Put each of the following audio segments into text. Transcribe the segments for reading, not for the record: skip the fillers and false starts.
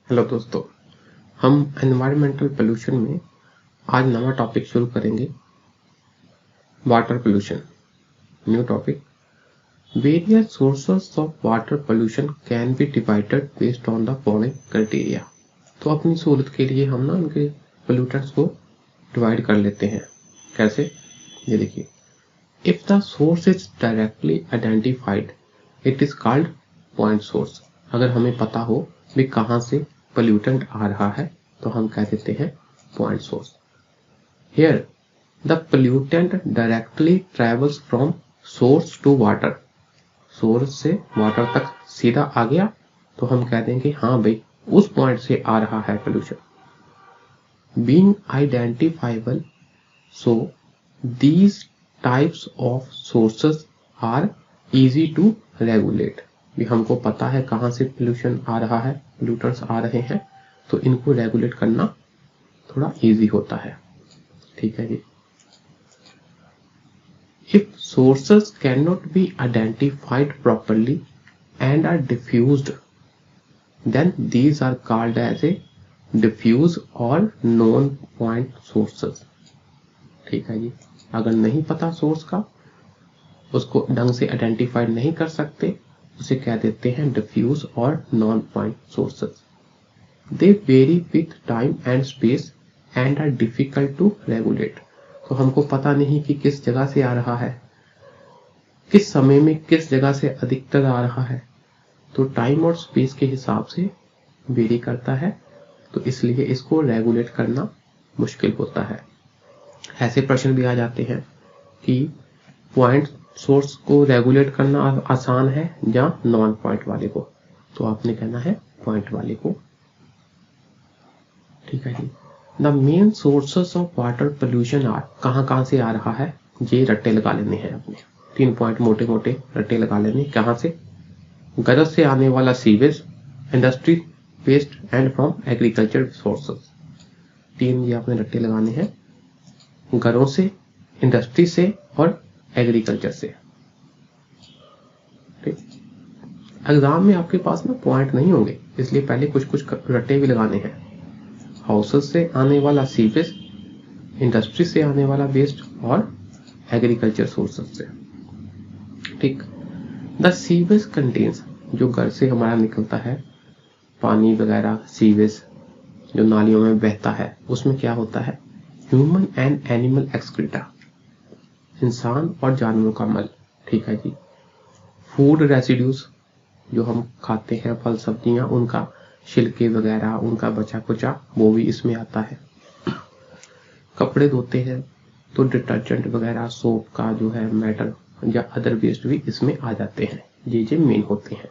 Hello दोस्तों, हम environmental pollution में आज नवा टॉपिक शुरू करेंगे। Water pollution, new topic. Various sources of water pollution can be divided based on the following criteria. तो अपनी सहूलत के लिए हम ना इनके पोल्यूटेंट्स को डिवाइड कर लेते हैं। कैसे? ये देखिए, if the source is directly identified it is called point source. अगर हमें पता हो भी कहाँ से पोल्यूटेंट आ रहा है तो हम कह देते हैं point source. Here the pollutant directly travels from source to water. Source से वाटर तक सीधा आ गया तो हम कह देंगे हाँ भाई उस पॉइंट से आ रहा है pollution. Being identifiable, so these types of sources are easy to regulate। भी हमको पता है कहाँ से पोल्यूशन आ रहा है, पोल्यूटर्स आ रहे हैं, तो इनको रेगुलेट करना थोड़ा इजी होता है। ठीक है जी। If sources cannot be identified properly and are diffused, then these are called as a diffuse or known point sources। ठीक है जी। अगर नहीं पता सोर्स का, उसको ढंग से आइडेंटिफाइड नहीं कर सकते, उसे कह देते हैं डिफ्यूज और non point sources. They vary with time and space and are difficult to regulate. तो हमको पता नहीं कि किस जगह से आ रहा है, किस समय में किस जगह से अधिकतर आ रहा है, तो टाइम और स्पेस के हिसाब से वेरी करता है, तो इसलिए इसको रेगुलेट करना मुश्किल होता है। ऐसे प्रश्न भी आ जाते हैं कि पॉइंट सोर्स को रेगुलेट करना आसान है या नॉन पॉइंट वाले को, तो आपने कहना है पॉइंट वाले को। ठीक है जी। The main sources of water pollution are, कहाँ से आ रहा है ये रट्टे लगा लेने हैं अपने। 3 पॉइंट मोटे मोटे रट्टे लगा लेने। कहाँ से? गरज से आने वाला sewage, industry waste and from agriculture sources. 3 ये आपने रट्टे लगाने हैं, घरों से, इंडस्ट्री से और एग्रीकल्चर से। ठीक। एग्जाम में आपके पास ना पॉइंट नहीं होंगे, इसलिए पहले कुछ कुछ रट्टे भी लगाने हैं। हाउसेस से आने वाला सीवेज, इंडस्ट्री से आने वाला वेस्ट और एग्रीकल्चर सोर्सेस से। ठीक। द सीवेज कंटेन्स, जो घर से हमारा निकलता है पानी वगैरह, सीवेज जो नालियों में बहता है, उसमें क्या होता है? ह्यूमन एंड एनिमल एक्सक्रीटा, इंसान और जानवरों का मल। ठीक है जी। फूड रेसिड्यूज, जो हम खाते हैं फल सब्जियां, उनका छिलके वगैरह, उनका बचा कुचा, वो भी इसमें आता है। कपड़े धोते हैं तो डिटर्जेंट वगैरह, सोप का जो है मैटर या अदर वेस्ट भी इसमें आ जाते हैं। ये मेन होते हैं।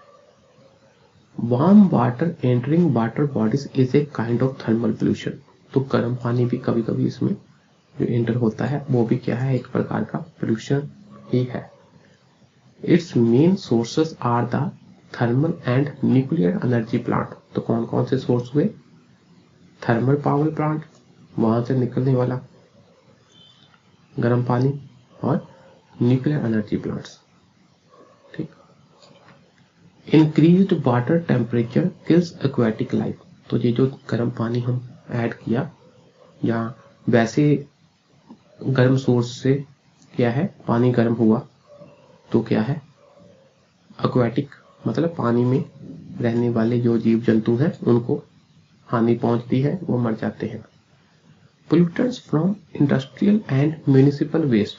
Warm water entering water bodies is a kind of thermal pollution. तो गर्म पानी भी कभी कभी इसमें जो एंटर होता है वो भी क्या है? एक प्रकार का पोल्यूशन ही है। Its main sources are the thermal and nuclear energy plant. तो कौन कौन से सोर्स हुए? थर्मल पावर प्लांट, वहां से निकलने वाला गर्म पानी, और न्यूक्लियर एनर्जी प्लांट्स। ठीक। Increased water temperature kills aquatic life. तो ये जो गर्म पानी हम ऐड किया, या वैसे गर्म सोर्स से क्या है, पानी गर्म हुआ तो क्या है? एक्वेटिक मतलब पानी में रहने वाले जो जीव जंतु हैं उनको हानि पहुंचती है, वो मर जाते हैं। Pollutants from industrial and municipal waste,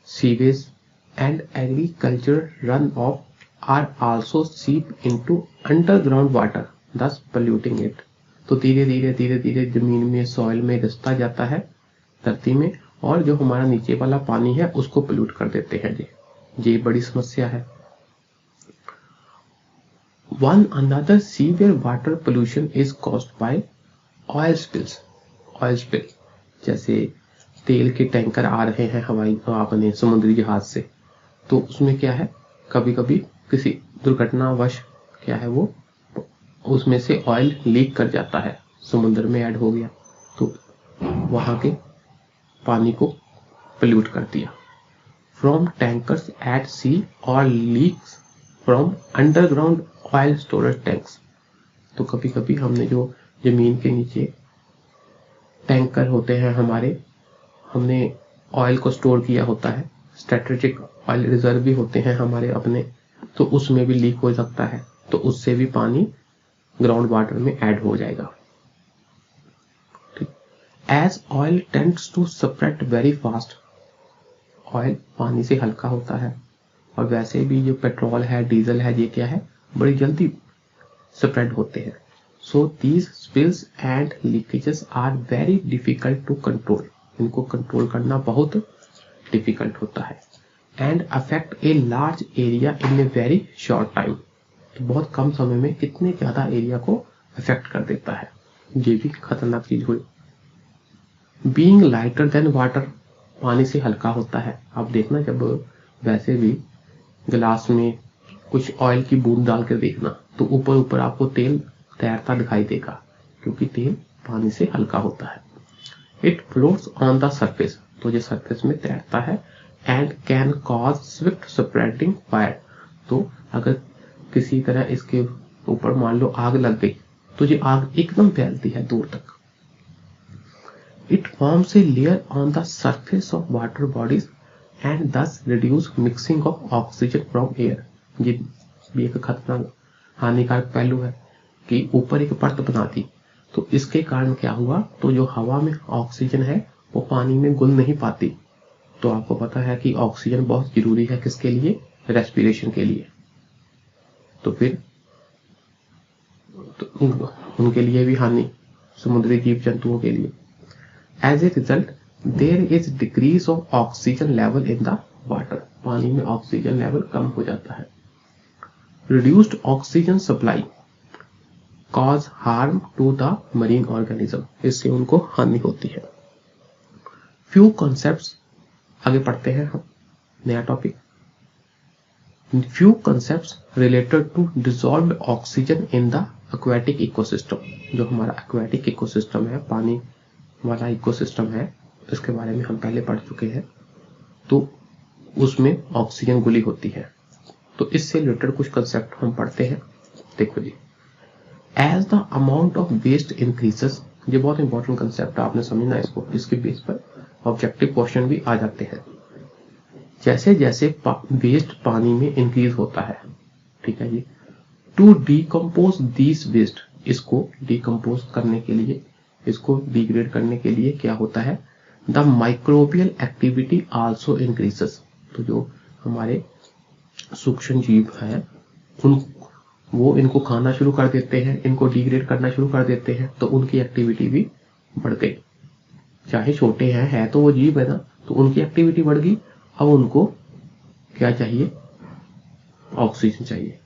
sewage and agriculture run off are also seep into underground water, thus polluting it। तो धीरे धीरे जमीन में, सॉइल में रिसता जाता है, धरती में, और जो हमारा नीचे वाला पानी है उसको पोल्यूट कर देते हैं। ये बड़ी समस्या है। One another severe water pollution is caused by oil spills। Oil spill, जैसे तेल के टैंकर आ रहे हैं हवाई अपने समुद्री जहाज से, तो उसमें क्या है, कभी कभी किसी दुर्घटनावश क्या है, वो उसमें से ऑयल लीक कर जाता है, समुद्र में ऐड हो गया, तो वहां के पानी को पोल्यूट कर दिया। फ्रॉम टैंकर्स एट सी और leaks from underground oil storage tanks. तो कभी कभी हमने जो जमीन के नीचे टैंकर होते हैं हमारे, हमने ऑयल को स्टोर किया होता है, स्ट्रेटेजिक ऑयल रिजर्व भी होते हैं हमारे अपने, तो उसमें भी लीक हो सकता है, तो उससे भी पानी ग्राउंड वाटर में ऐड हो जाएगा। As oil tends to spread very fast, oil पानी से हल्का होता है, और वैसे भी जो पेट्रोल है, डीजल है, ये क्या है, बड़ी जल्दी स्प्रेड होते हैं। So these spills and leakages are very difficult to control, इनको कंट्रोल करना बहुत डिफिकल्ट होता है। And affect a large area in a very short time, तो बहुत कम समय में कितने ज्यादा एरिया को अफेक्ट कर देता है, ये भी खतरनाक चीज हुई। बीइंग लाइटर देन वाटर, पानी से हल्का होता है। आप देखना जब वैसे भी गिलास में कुछ ऑयल की बूंद डाल कर देखना, तो ऊपर ऊपर आपको तेल तैरता दिखाई देगा, क्योंकि तेल पानी से हल्का होता है। It floats on the surface, तो ये सरफेस में तैरता है। And can cause Swift spreading fire, तो अगर किसी तरह इसके ऊपर मान लो आग लग गई, तो ये आग एकदम फैलती है दूर तक। It forms a layer on the surface of water bodies and thus reduce mixing of oxygen from air. ये भी एक खतरनाक हानिकारक पहलू है कि ऊपर एक परत बना दी, तो इसके कारण क्या हुआ, तो जो हवा में ऑक्सीजन है वो पानी में घुल नहीं पाती। तो आपको पता है कि ऑक्सीजन बहुत जरूरी है किसके लिए, रेस्पिरेशन के लिए, तो फिर तो उनके लिए भी हानि, समुद्री जीव जंतुओं के लिए। As a result, there is decrease of oxygen level in the water. पानी में ऑक्सीजन लेवल कम हो जाता है। Reduced oxygen supply cause harm to the marine organism. इससे उनको हानि होती है। Few concepts, आगे पढ़ते हैं हम नया topic. Few concepts related to dissolved oxygen in the aquatic ecosystem. जो हमारा aquatic ecosystem है, पानी वाला इकोसिस्टम है, इसके बारे में हम पहले पढ़ चुके हैं। तो उसमें ऑक्सीजन घुली होती है, तो इससे रिलेटेड कुछ कंसेप्ट हम पढ़ते हैं। देखो जी, as the amount of waste increases, ये बहुत इंपॉर्टेंट कंसेप्ट है, आपने समझना इसको, इसके बेस पर ऑब्जेक्टिव क्वेश्चन भी आ जाते हैं। जैसे जैसे वेस्ट पानी में इंक्रीज होता है, ठीक है जी, टू डीकम्पोज दिस वेस्ट, इसको डीकम्पोज करने के लिए, इसको डिग्रेड करने के लिए क्या होता है, the microbial activity also increases, तो जो हमारे सूक्ष्म जीव हैं वो इनको खाना शुरू कर देते हैं, इनको डिग्रेड करना शुरू कर देते हैं, तो उनकी एक्टिविटी भी बढ़ गई। चाहे छोटे हैं, है तो वो जीव है ना, तो उनकी एक्टिविटी बढ़ गई। अब उनको क्या चाहिए, ऑक्सीजन चाहिए।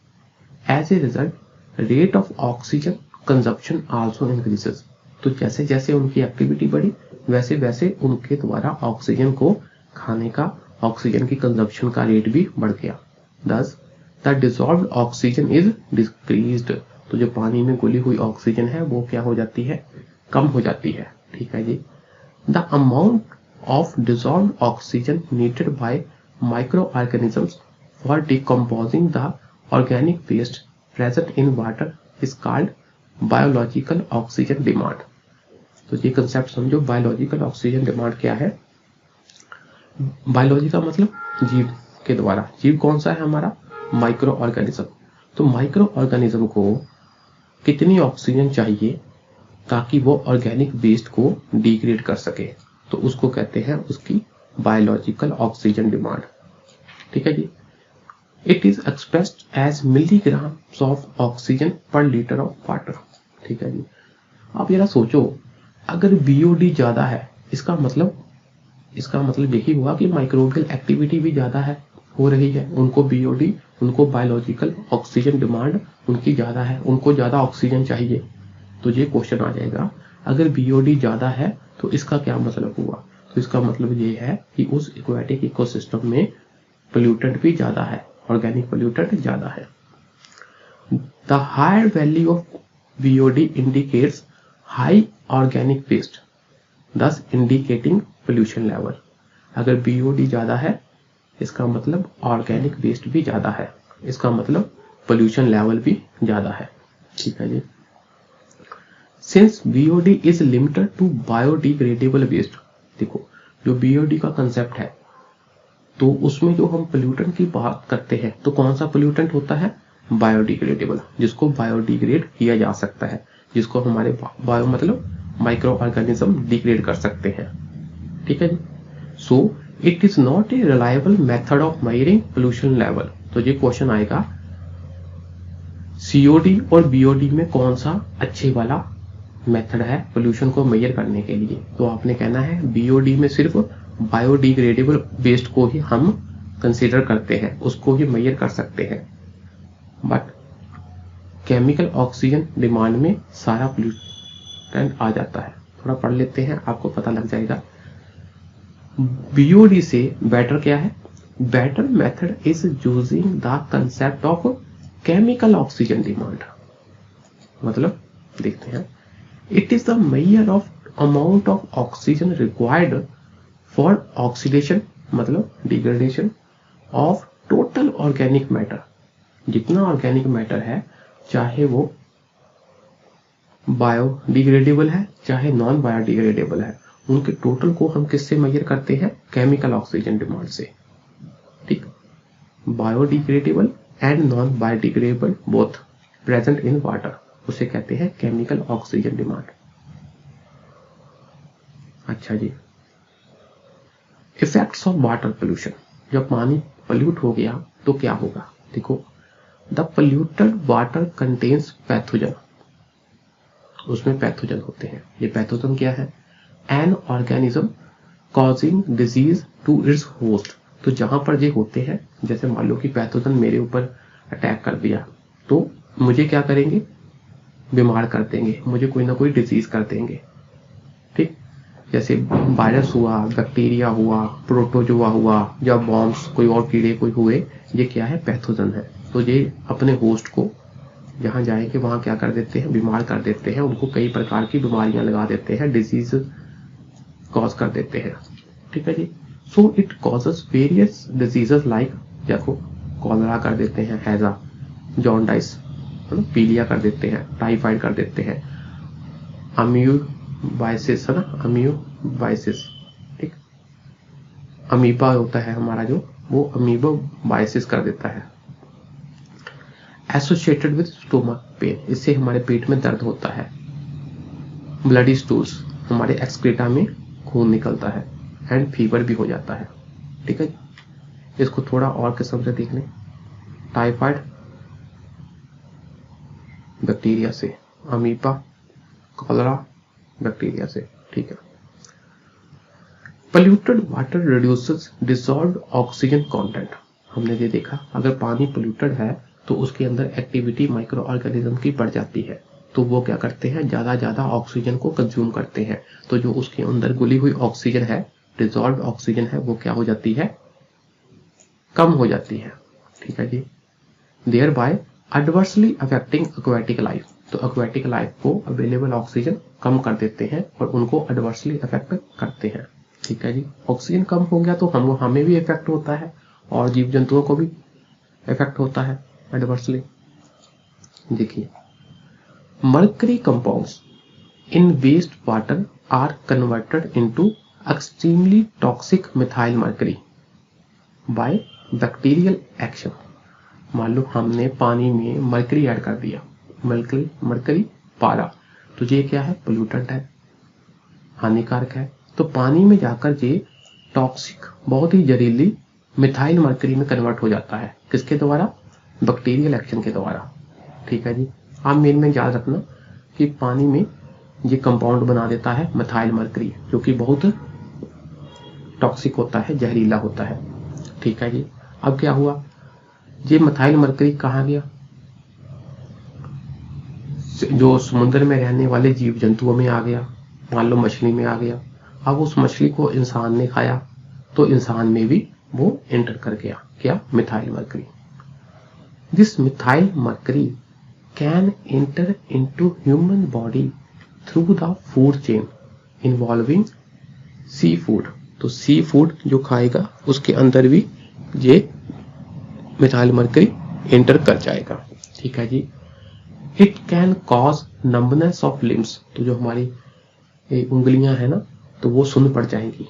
As a result rate of oxygen consumption also increases, तो जैसे जैसे उनकी एक्टिविटी बढ़ी वैसे वैसे उनके द्वारा ऑक्सीजन को खाने का, ऑक्सीजन की कंजप्शन का रेट भी बढ़ गया। दस the dissolved oxygen is decreased, तो जो पानी में घुली हुई ऑक्सीजन है वो क्या हो जाती है, कम हो जाती है। ठीक है जी। The amount of dissolved oxygen needed by micro organisms for decomposing the organic waste present in water is called biological oxygen demand. तो ये कंसेप्ट समझो, बायोलॉजिकल ऑक्सीजन डिमांड क्या है। बायोलॉजी का मतलब जीव के द्वारा, जीव कौन सा है हमारा, माइक्रो ऑर्गेनिज्म। तो माइक्रो ऑर्गेनिज्म को कितनी ऑक्सीजन चाहिए ताकि वो ऑर्गेनिक वेस्ट को डिग्रेड कर सके, तो उसको कहते हैं उसकी बायोलॉजिकल ऑक्सीजन डिमांड। ठीक है जी। It is expressed as milligrams of oxygen per litre of water. ठीक है जी। आप जरा सोचो, अगर बीओडी ज्यादा है, इसका मतलब यही हुआ कि माइक्रोबियल एक्टिविटी भी ज्यादा है, हो रही है, उनको बीओडी, उनको बायोलॉजिकल ऑक्सीजन डिमांड उनकी ज्यादा है, उनको ज्यादा ऑक्सीजन चाहिए। तो ये क्वेश्चन आ जाएगा, अगर बीओडी ज्यादा है तो इसका क्या मतलब हुआ, तो इसका मतलब ये है कि उस एक्वाटिक इकोसिस्टम में पोल्यूटेंट भी ज्यादा है, ऑर्गेनिक पोल्यूटेंट ज्यादा है। The higher value of BOD indicates high organic waste, thus indicating pollution level. अगर बीओडी ज्यादा है इसका मतलब ऑर्गेनिक वेस्ट भी ज्यादा है, इसका मतलब पोल्यूशन लेवल भी ज्यादा है। ठीक है जी। Since BOD is limited to biodegradable waste. देखो जो बीओडी का कंसेप्ट है तो उसमें जो हम पोल्यूटेंट की बात करते हैं तो कौन सा पोल्यूटेंट होता है, बायोडिग्रेडेबल, जिसको बायोडिग्रेड किया जा सकता है, जिसको हमारे बायो मतलब माइक्रो ऑर्गेनिज्म डिग्रेड कर सकते हैं। ठीक है जी। So it is not a reliable method of measuring pollution level. तो ये क्वेश्चन आएगा सीओडी और बीओडी में कौन सा अच्छे वाला मेथड है पोल्यूशन को मेजर करने के लिए। तो आपने कहना है बीओडी में सिर्फ बायोडिग्रेडेबल वेस्ट को ही हम कंसीडर करते हैं, उसको ही मेजर कर सकते हैं, बट केमिकल ऑक्सीजन डिमांड में सारा पोल्यूटेंट आ जाता है। थोड़ा पढ़ लेते हैं, आपको पता लग जाएगा। बीओडी से बेटर क्या है, better method is using the concept of chemical oxygen demand. मतलब देखते हैं, it is the measure of amount of oxygen required for oxidation मतलब degradation of total organic matter. जितना ऑर्गेनिक मैटर है, चाहे वो बायोडिग्रेडेबल है चाहे नॉन बायोडिग्रेडेबल है, उनके टोटल को हम किससे मेजर करते हैं, केमिकल ऑक्सीजन डिमांड से। ठीक, biodegradable and non biodegradable both present in water, उसे कहते हैं केमिकल ऑक्सीजन डिमांड। अच्छा जी, इफेक्ट्स ऑफ वाटर पोल्यूशन। जब पानी पोल्यूट हो गया तो क्या होगा, देखो the polluted water contains pathogen, उसमें पैथोजन होते हैं। ये पैथोजन क्या है, an organism causing disease to its host. तो जहां पर ये होते हैं, जैसे मान लो कि पैथोजन मेरे ऊपर अटैक कर दिया तो मुझे क्या करेंगे, बीमार कर देंगे, मुझे कोई ना कोई डिजीज कर देंगे। ठीक, जैसे वायरस हुआ, बैक्टीरिया हुआ, प्रोटोजोआ हुआ, या बॉम्ब्स, कोई और कीड़े कोई हुए, ये क्या है, पैथोजन है। तो ये अपने होस्ट को जहां जाएंगे वहां क्या कर देते हैं, बीमार कर देते हैं, उनको कई प्रकार की बीमारियां लगा देते हैं, डिजीज कॉज कर देते हैं। ठीक है जी। So it causes various diseases like, देखो कॉलरा कर देते हैं, हैजा, जॉन्डाइस, पीलिया कर देते हैं, टाइफाइड कर देते हैं, अम्यूबाइसिस है ना, अम्यूबाइसिस। ठीक, अमीबा होता है हमारा जो, वो अमीबोबाइसिस कर देता है। एसोसिएटेड विद स्टोमक पेन, इससे हमारे पेट में दर्द होता है। ब्लडी स्टूल्स, हमारे एक्सक्रीटा में खून निकलता है, एंड फीवर भी हो जाता है। ठीक है, इसको थोड़ा और किस्म से देख लें। टाइफाइड बैक्टीरिया से, अमीबा कॉलरा बैक्टीरिया से। ठीक है। Polluted water reduces dissolved oxygen content. हमने ये देखा, अगर पानी पोल्यूटेड है तो उसके अंदर एक्टिविटी माइक्रो ऑर्गेनिज्म की बढ़ जाती है, तो वो क्या करते हैं, ज्यादा ऑक्सीजन को कंज्यूम करते हैं। तो जो उसके अंदर घुली हुई ऑक्सीजन है, डिसॉल्व्ड ऑक्सीजन है, वो क्या हो जाती है, कम हो जाती है। ठीक है जी। Thereby adversely affecting aquatic life, तो एक्वेटिक लाइफ को अवेलेबल ऑक्सीजन कम कर देते हैं और उनको एडवर्सली अफेक्ट करते हैं। ठीक है जी। ऑक्सीजन कम हो गया तो हमें भी इफेक्ट होता है और जीव जंतुओं को भी इफेक्ट होता है एडवर्सली। देखिए, mercury compounds in waste water are converted into extremely toxic methyl mercury by bacterial action. मान लो हमने पानी में मर्करी ऐड कर दिया, मर्करी पारा, तो ये क्या है, पोल्यूटेंट है, हानिकारक है। तो पानी में जाकर ये टॉक्सिक, बहुत ही जहरीली मिथाइल मर्करी में कन्वर्ट हो जाता है। किसके द्वारा, बैक्टीरियल एक्शन के द्वारा। ठीक है जी। आप मेन में याद रखना कि पानी में ये कंपाउंड बना देता है मिथाइल मर्करी, जो कि बहुत टॉक्सिक होता है, जहरीला होता है। ठीक है जी। अब क्या हुआ, ये मिथाइल मर्करी कहाँ गया, जो समुद्र में रहने वाले जीव जंतुओं में आ गया, मान लो मछली में आ गया। अब उस मछली को इंसान ने खाया तो इंसान में भी वो एंटर कर गया, क्या, methyl mercury. This methyl mercury can enter into human body through the food chain involving sea food. तो सी फूड जो खाएगा उसके अंदर भी ये मिथाइल मर्करी एंटर कर जाएगा। ठीक है जी। It can cause numbness of limbs, तो जो हमारी उंगलियां है ना तो वो सुन्न पड़ जाएंगी,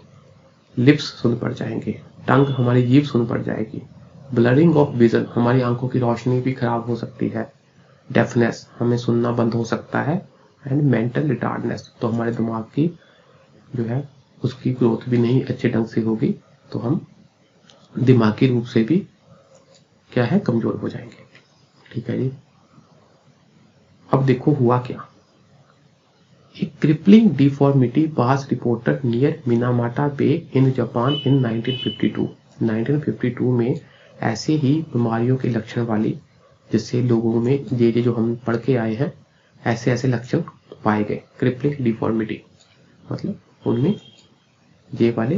लिप्स सुन्न पड़ जाएंगे, टंग हमारी जीभ सुन्न पड़ जाएगी, ब्लरिंग ऑफ विजन, हमारी आंखों की रोशनी भी खराब हो सकती है, डेफनेस, हमें सुनना बंद हो सकता है, एंड मेंटल रिटार्डनेस, तो हमारे दिमाग की जो है उसकी ग्रोथ भी नहीं अच्छे ढंग से होगी, तो हम दिमागी रूप से भी क्या है कमजोर हो जाएंगे। ठीक है जी। अब देखो हुआ क्या, एक crippling deformity was reported near Minamata bay in Japan in 1952। 1952 में ऐसे ही बीमारियों के लक्षण वाली, जिससे लोगों में ये जो हम पढ़ के आए हैं ऐसे ऐसे लक्षण पाए गए। क्रिपलिंग डिफॉर्मिटी मतलब उनमें ये वाले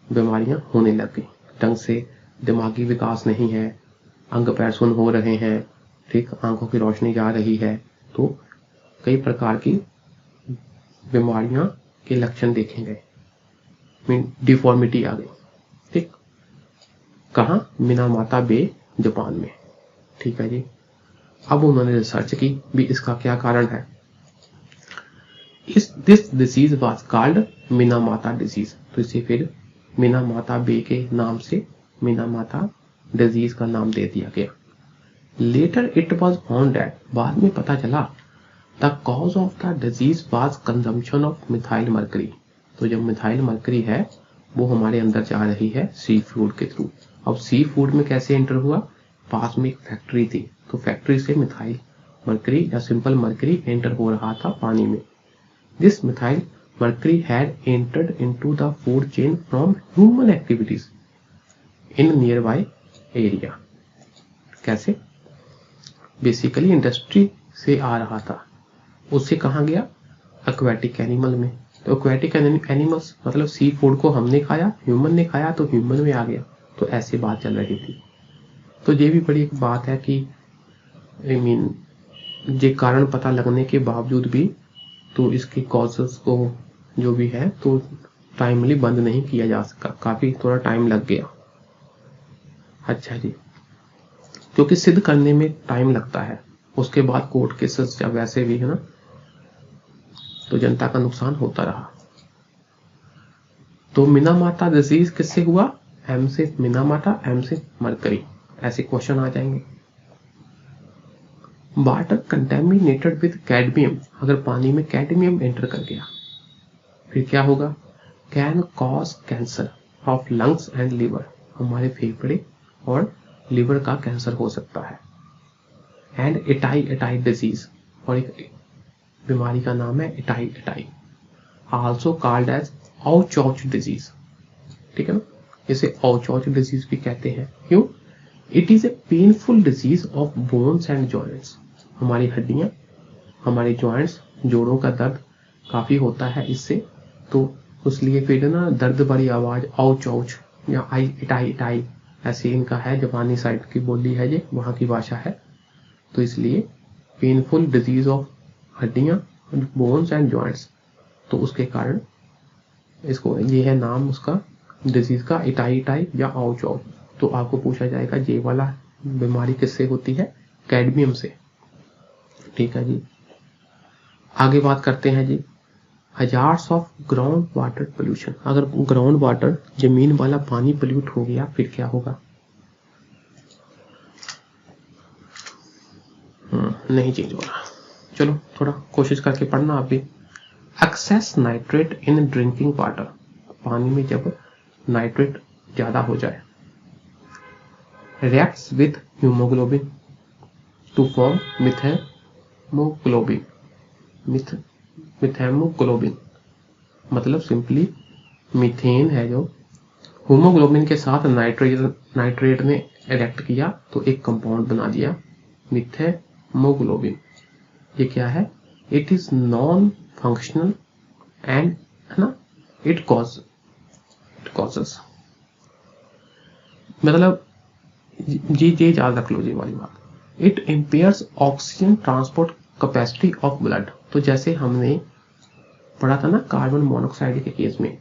बीमारियां होने लग गई, ढंग से दिमागी विकास नहीं है, अंग पैर सुन्न हो रहे हैं, ठीक, आंखों की रोशनी जा रही है, तो कई प्रकार की बीमारियां के लक्षण देखे गए, डिफॉर्मिटी आ गई। ठीक, कहाँ, मिनामाता बे जापान में। ठीक है जी। अब उन्होंने रिसर्च की भी इसका क्या कारण है। This disease was called मिनामाता disease, तो इसे फिर मिनामाता बे के नाम से मिनामाता डिजीज का नाम दे दिया गया। Later it was found that, बाद में पता चला, the cause of the disease was consumption of methyl mercury, तो जब मिथाइल मर्करी है वो हमारे अंदर जा रही है सी फूड के थ्रू। अब सी फूड में कैसे एंटर हुआ, पास में एक फैक्ट्री थी, तो फैक्ट्री से मिथाइल मर्करी या सिंपल मर्करी एंटर हो रहा था पानी में। This methyl mercury had entered into the food chain from human activities in near by area. कैसे, बेसिकली इंडस्ट्री से आ रहा था, उससे कहाँ गया, एक्वेटिक एनिमल में, तो एक्वेटिक एनिमल्स मतलब सी फूड को हमने खाया, ह्यूमन ने खाया तो ह्यूमन में आ गया, तो ऐसी बात चल रही थी। तो ये भी बड़ी एक बात है कि ये कारण पता लगने के बावजूद भी तो इसके कॉजेस को जो भी है तो टाइमली बंद नहीं किया जा सका, काफी थोड़ा टाइम लग गया। अच्छा जी, क्योंकि सिद्ध करने में टाइम लगता है, उसके बाद कोर्ट केसेस या वैसे भी है ना, तो जनता का नुकसान होता रहा। तो मिनामाता डिजीज किससे हुआ, एम से मिनामाटा, एम से मरकरी, ऐसे क्वेश्चन आ जाएंगे। वाटर कंटेमिनेटेड विद कैडमियम, अगर पानी में कैडमियम एंटर कर गया फिर क्या होगा, can cause cancer of lungs and liver, हमारे फेफड़े और लिवर का कैंसर हो सकता है। एंड एटाई डिजीज, और एक बीमारी का नाम है एटाई, आल्सो कॉल्ड एज औचौच डिजीज। ठीक है ना, इसे औचौच डिजीज भी कहते हैं। क्यों, it is a painful disease of bones and joints, हमारी हड्डियां, हमारे जॉइंट्स, जोड़ों का दर्द काफी होता है इससे, तो उसलिए फिर ना दर्द भरी आवाज औच औच या इटाई ऐसे इनका है, जापानी साइड की बोली है, ये वहां की भाषा है, तो इसलिए पेनफुल डिजीज ऑफ हड्डियां, बोन्स एंड जॉइंट्स, तो उसके कारण इसको ये है नाम उसका डिजीज का, इटाई या औच औच। तो आपको पूछा जाएगा ये वाला बीमारी किससे होती है, कैडमियम से। ठीक है जी, आगे बात करते हैं जी, hazards of ground water pollution, अगर ग्राउंड वाटर जमीन वाला पानी पोल्यूट हो गया फिर क्या होगा, नहीं चेंज हो रहा, चलो थोड़ा कोशिश करके पढ़ना आप भी। Excess nitrate in drinking water, पानी में जब नाइट्रेट ज्यादा हो जाए, reacts with haemoglobin to form methaemoglobin, मतलब सिंपली मीथेन है जो हीमोग्लोबिन के साथ नाइट्रेट ने रिएक्ट किया तो एक कंपाउंड बना दिया मिथेमोग्लोबिन। ये क्या है, it is non functional and है ना, इट कॉजेस, मतलब ये याद रख लो ये वाली बात, it impairs oxygen transport capacity of blood, तो जैसे हमने पढ़ा था ना कार्बन मोनोऑक्साइड के केस में,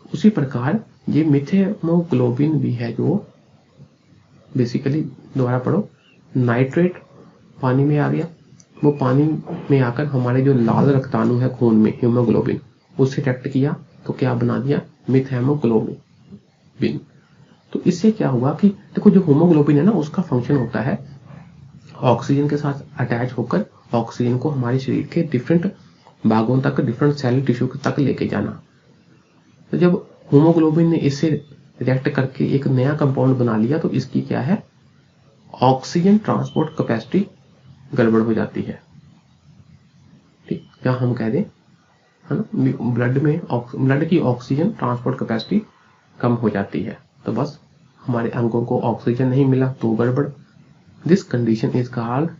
उसी प्रकार ये मिथेमोग्लोबिन भी है जो बेसिकली, दोबारा पढ़ो, नाइट्रेट पानी में आ गया, वो पानी में आकर हमारे जो लाल रक्ताणु है खून में, हीमोग्लोबिन, उससे अट्रैक्ट किया तो क्या बना दिया, मीथहेमोग्लोबिन। तो इससे क्या हुआ कि देखो जो हीमोग्लोबिन है ना, उसका फंक्शन होता है ऑक्सीजन के साथ अटैच होकर ऑक्सीजन को हमारे शरीर के डिफरेंट भागों तक, डिफरेंट सेल टिश्यू तक लेके जाना। तो जब हीमोग्लोबिन ने इससे रिएक्ट करके एक नया कंपाउंड बना लिया तो इसकी क्या है, ऑक्सीजन ट्रांसपोर्ट कैपेसिटी गड़बड़ हो जाती है। ठीक, या हम कह दें है ना, ब्लड की ऑक्सीजन ट्रांसपोर्ट कैपेसिटी कम हो जाती है, तो बस हमारे अंगों को ऑक्सीजन नहीं मिला तो गड़बड़। This condition is called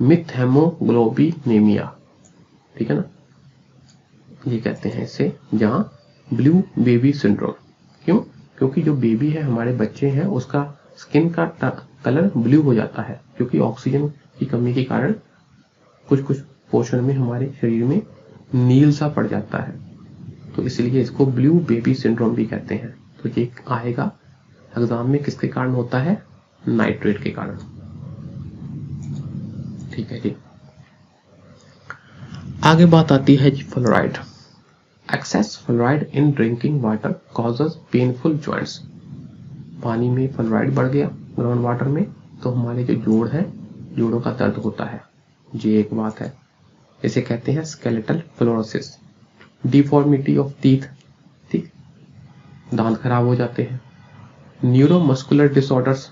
methaemoglobinaemia. ठीक है ना, ये कहते हैं इसे, जहां ब्लू बेबी सिंड्रोम। क्यों? क्योंकि जो बेबी है, हमारे बच्चे हैं, उसका स्किन का कलर ब्लू हो जाता है, क्योंकि ऑक्सीजन की कमी के कारण कुछ कुछ पोर्शन में हमारे शरीर में नील सा पड़ जाता है, तो इसलिए इसको ब्लू बेबी सिंड्रोम भी कहते हैं। तो ये आएगा एग्जाम में, किसके कारण होता है, नाइट्रेट के कारण। ठीक है जी, आगे बात आती है जी fluoride. Excess fluoride in drinking water causes painful joints. पानी में फ्लोराइड बढ़ गया ग्राउंड वाटर में, तो हमारे जो जोड़ है, जोड़ों का दर्द होता है, ये एक बात है। इसे कहते हैं skeletal fluorosis. Deformity of teeth, ठीक, दांत खराब हो जाते हैं। न्यूरोमस्कुलर डिसऑर्डर्स,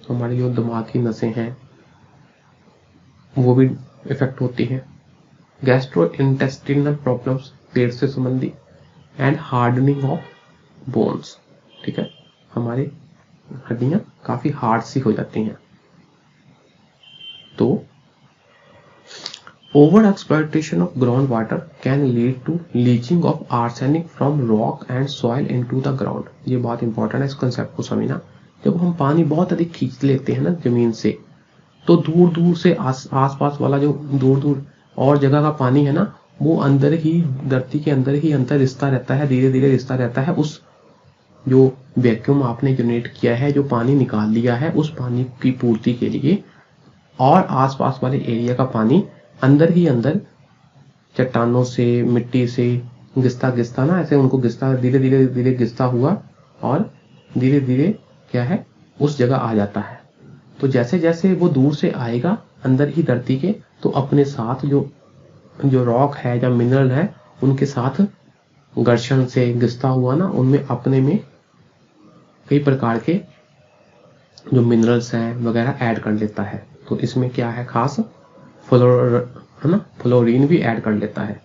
हमारी जो दिमाग की नसें हैं वो भी इफेक्ट होती हैं। गैस्ट्रोइंटेस्टिनल प्रॉब्लम्स, पेट से संबंधी। एंड हार्डनिंग ऑफ बोन्स, ठीक है, हमारी हड्डियां काफी हार्ड सी हो जाती हैं। तो over exploitation of ground water can lead to leaching of arsenic from rock and soil into the ground. ये बात इंपॉर्टेंट है, इस कंसेप्ट को समझना। जब हम पानी बहुत अधिक खींच लेते हैं ना जमीन से, तो दूर दूर से आसपास वाला जो दूर दूर और जगह का पानी है ना, वो अंदर ही, धरती के अंदर ही अंदर रिश्ता रहता है, धीरे धीरे रिश्ता रहता है उस जो वैक्यूम आपने जनरेट किया है, जो पानी निकाल लिया है, उस पानी की पूर्ति के लिए। और आसपास वाले एरिया का पानी अंदर ही अंदर चट्टानों से, मिट्टी से घिसता घिसता ना, ऐसे उनको घिसता, धीरे धीरे धीरे घिसता हुआ और धीरे धीरे क्या है, उस जगह आ जाता है। तो जैसे जैसे वो दूर से आएगा अंदर ही धरती के, तो अपने साथ जो रॉक है या मिनरल है, उनके साथ घर्षण से घिसता हुआ ना, उनमें अपने में कई प्रकार के जो मिनरल्स हैं वगैरह ऐड कर लेता है। तो इसमें क्या है खास, फ्लोरीन भी ऐड कर लेता है।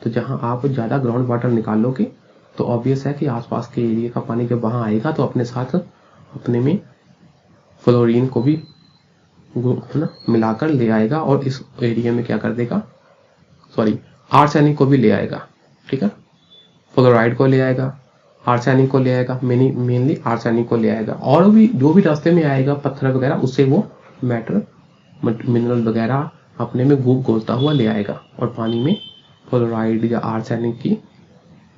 तो जहां आप ज्यादा ग्राउंड वाटर निकालोगे तो ऑब्वियस है कि आसपास के एरिया का पानी जब वहां आएगा तो अपने साथ अपने में फ्लोरीन को भी मिलाकर ले आएगा, और इस एरिया में क्या कर देगा, आर्सेनिक को भी ले आएगा। ठीक है, फ्लोराइड को ले आएगा, आर्सेनिक को ले आएगा, मेनली आर्सेनिक को ले आएगा, और भी जो भी रास्ते में आएगा पत्थर वगैरह, उससे वो मैटर मिनरल वगैरह अपने में घोलता हुआ ले आएगा, और पानी में फ्लोराइड या आर्सेनिक की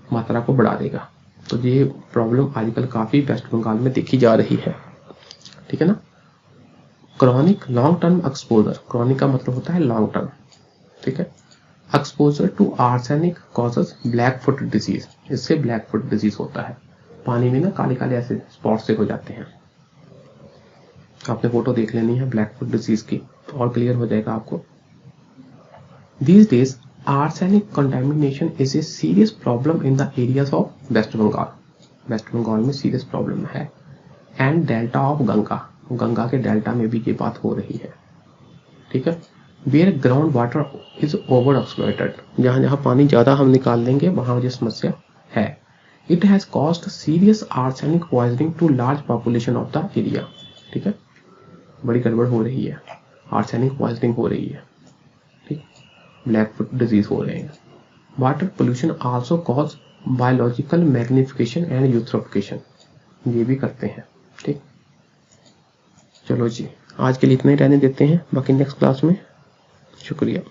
मात्रा को बढ़ा देगा। तो ये प्रॉब्लम आजकल काफी वेस्ट बंगाल में देखी जा रही है। ठीक है ना। Chronic long term exposure, chronic का मतलब होता है लॉन्ग टर्म। ठीक है, exposure to arsenic causes black foot disease, इससे ब्लैक फुट डिजीज होता है। पानी में ना काले काले ऐसे स्पॉट से हो जाते हैं। आपने फोटो देख लेनी है ब्लैक फुट डिजीज की, तो और क्लियर हो जाएगा आपको। These days, arsenic contamination is a serious problem in the areas of West Bengal. West Bengal में सीरियस प्रॉब्लम है। And delta of Ganga, Ganga के डेल्टा में भी ये बात हो रही है। ठीक है, where ground water is over exploited, जहां जहां पानी ज्यादा हम निकाल लेंगे वहां ये समस्या है। It has caused serious arsenic poisoning to large population of the area. ठीक है, बड़ी गड़बड़ हो रही है, आर्सेनिक पॉइजनिंग हो रही है, ठीक, ब्लैक फुट डिजीज हो रहे हैं। Water pollution also cause biological magnification and eutrophication, ये भी करते हैं। ठीक, चलो जी, आज के लिए इतना ही रहने देते हैं, बाकी नेक्स्ट क्लास में। शुक्रिया।